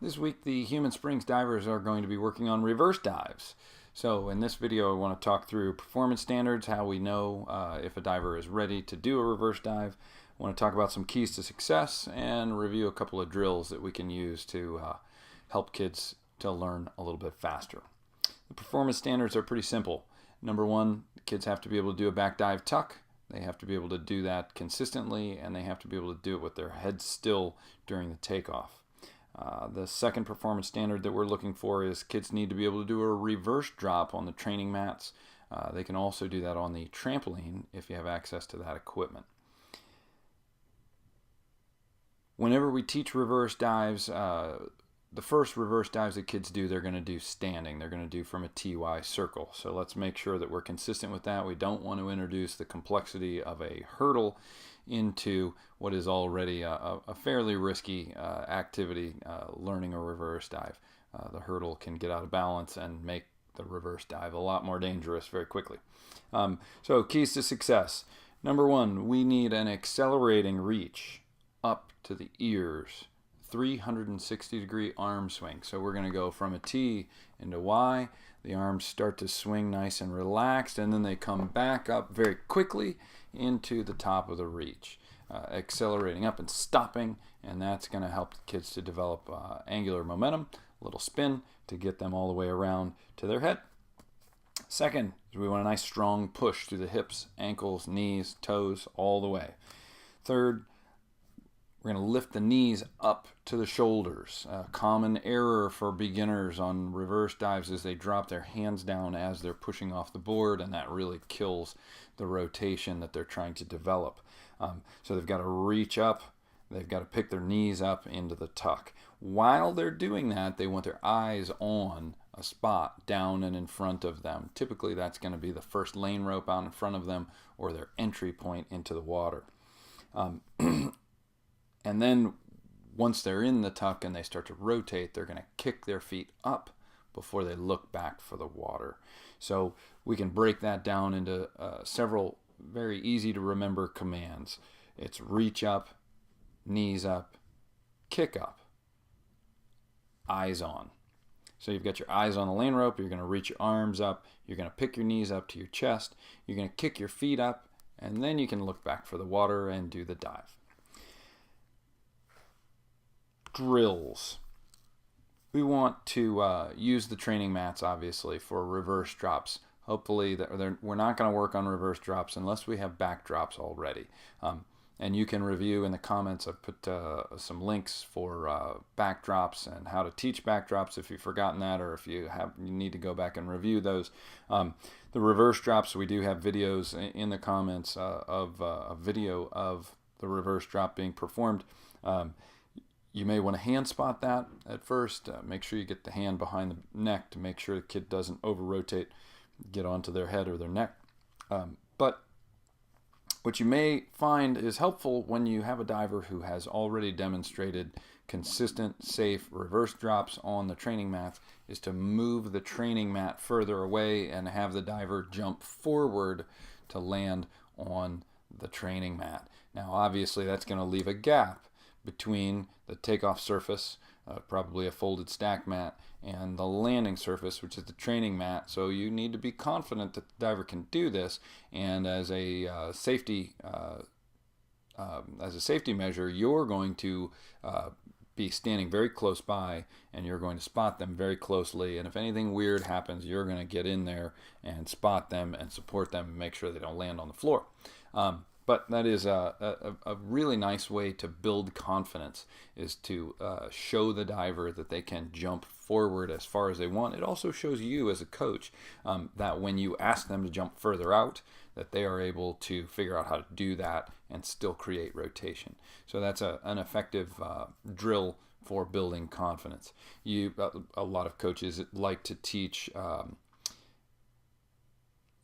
This week the Human Springs divers are going to be working on reverse dives. So in this video I want to talk through performance standards, how we know if a diver is ready to do a reverse dive. I want to talk about some keys to success and review a couple of drills that we can use to help kids to learn a little bit faster. The performance standards are pretty simple. Number one, kids have to be able to do a back dive tuck. They have to be able to do that consistently, and they have to be able to do it with their head still during the takeoff. The second performance standard that we're looking for is kids need to be able to do a reverse drop on the training mats. They can also do that on the trampoline if you have access to that equipment. Whenever we teach reverse dives, the first reverse dives that kids do, they're going to do standing. They're going to do from a TY circle. So let's make sure that we're consistent with that. We don't want to introduce the complexity of a hurdle into what is already a fairly risky activity, learning a reverse dive. The hurdle can get out of balance and make the reverse dive a lot more dangerous very quickly. So keys to success. Number one, we need an accelerating reach up to the ears. 360-degree arm swing. So we're going to go from a T into Y. The arms start to swing nice and relaxed, and then they come back up very quickly into the top of the reach, accelerating up and stopping, and that's going to help the kids to develop angular momentum, a little spin to get them all the way around to their head. Second, we want a nice strong push through the hips, ankles, knees, toes, all the way. Third, we're going to lift the knees up to the shoulders. A common error for beginners on reverse dives is they drop their hands down as they're pushing off the board, and that really kills the rotation that they're trying to develop. So they've got to reach up, they've got to pick their knees up into the tuck. While they're doing that, they want their eyes on a spot down and in front of them. Typically that's going to be the first lane rope out in front of them or their entry point into the water. And then once they're in the tuck and they start to rotate, they're going to kick their feet up before they look back for the water. So we can break that down into several very easy to remember commands. It's reach up, knees up, kick up, eyes on. So you've got your eyes on the lane rope, you're going to reach your arms up, you're going to pick your knees up to your chest, you're going to kick your feet up, and then you can look back for the water and do the dive. Drills. We want to use the training mats obviously for reverse drops. Hopefully we're not going to work on reverse drops unless we have back drops already. And you can review in the comments. I've put some links for back drops and how to teach back drops if you've forgotten that, or if you need to go back and review those. The reverse drops, we do have videos in the comments of a video of the reverse drop being performed. You may want to hand spot that at first. Make sure you get the hand behind the neck to make sure the kid doesn't over-rotate, get onto their head or their neck. But what you may find is helpful when you have a diver who has already demonstrated consistent, safe reverse drops on the training mat is to move the training mat further away and have the diver jump forward to land on the training mat. Now obviously that's going to leave a gap between the takeoff surface, probably a folded stack mat, and the landing surface, which is the training mat. So you need to be confident that the diver can do this, and as a safety measure, you're going to be standing very close by, and you're going to spot them very closely, and if anything weird happens, you're going to get in there and spot them and support them and make sure they don't land on the floor. But that is a really nice way to build confidence, is to show the diver that they can jump forward as far as they want. It also shows you as a coach that when you ask them to jump further out, that they are able to figure out how to do that and still create rotation. So that's an effective drill for building confidence. A lot of coaches like to teach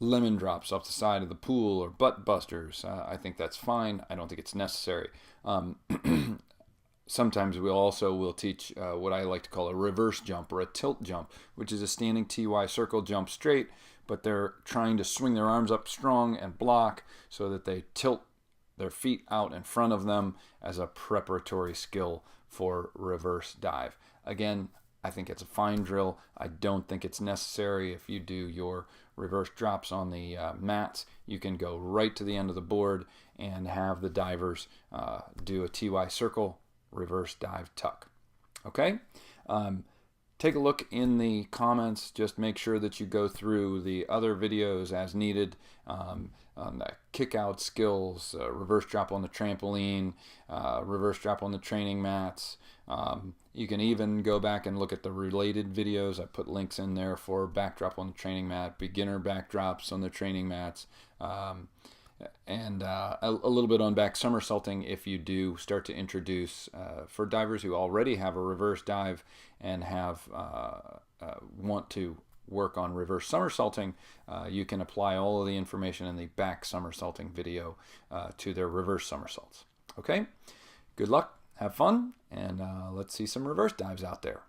lemon drops off the side of the pool or butt busters. I think that's fine. I don't think it's necessary. Sometimes we'll teach what I like to call a reverse jump or a tilt jump, which is a standing TY circle jump straight, but they're trying to swing their arms up strong and block so that they tilt their feet out in front of them as a preparatory skill for reverse dive. Again, I think it's a fine drill. I don't think it's necessary. If you do your reverse drops on the mats, you can go right to the end of the board and have the divers do a TY circle, reverse dive, tuck. Okay? Take a look in the comments. Just make sure that you go through the other videos as needed on the kick out skills, reverse drop on the trampoline, reverse drop on the training mats. You can even go back and look at the related videos. I put links in there for backdrop on the training mat, beginner backdrops on the training mats, and a little bit on back somersaulting if you do start to introduce, for divers who already have a reverse dive and have want to work on reverse somersaulting, you can apply all of the information in the back somersaulting video to their reverse somersaults. Okay, good luck, have fun, and let's see some reverse dives out there.